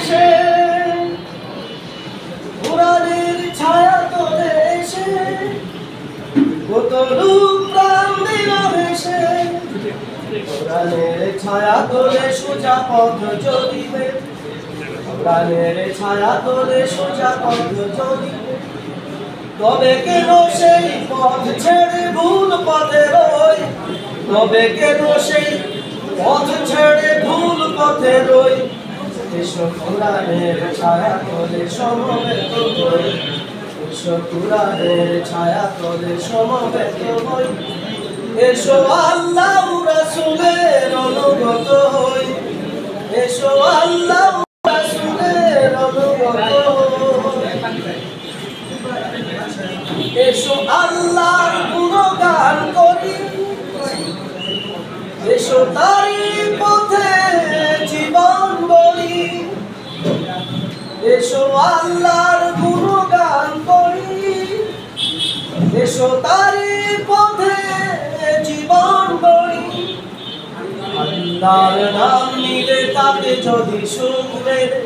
এসে কোরআনের ছায়া তোলে এসে কত রূপ প্রাণ দিল হেসে কোরআনের ছায়া তোলে সোজা পথ চলিবে কোরআনের ছায়া তোলে সোজা পথ চলিবে তবে কেন সেই পথ ছেড়ে ভুল পথে রই তবে কেন সেই পথ ছেড়ে ভুল পথে রই এসো কোরআনের ছায়া তোলে সমবেত হই এসো কোরআনের ছায়া তোলে সমবেত হই এসো আল্লাহ রাসূলের অনুগত হই এসো আল্লাহ রাসূলের অনুগত হই এসো আল্লাহর গুণগান করি এসো তারি পথে জীবন গড়ি এসো আল্লাহর গুণগান করি এসো তারি পথে জীবন গড়ি আল্লাহর নাম নিলে তাতে যদি সুখ মেলে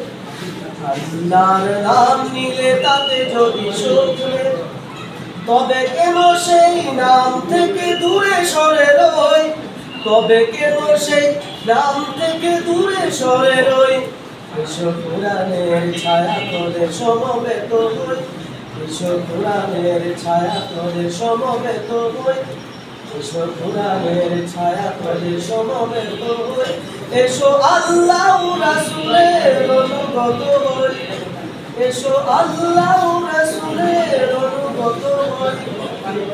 আল্লাহর নাম নিলে তাতে যদি সুখ মেলে তবে কেন সেই নাম থেকে দূরে সরে রই তবে কেন সেই নাম থেকে দূরে সরে রই এসো কোরআনের ছায়া তোলে সমবেত হই এসো কোরআনের ছায়া তোলে সমবেত হই এসো কোরআনের ছায়া তোলে সমবেত হই এসো আল্লাহ রাসূলের অনুগত হই এসো আল্লাহ রাসূলের অনুগত হই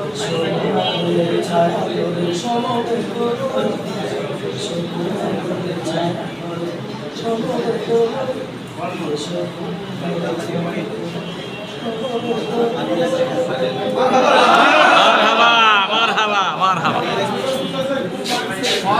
এসো কোরআনের ছায়া তোলে সমবেত হই এসো কোরআনের ছায়া তোলে সমবেত হই এসো কোরআনের ছায়া তোলে সমবেত হই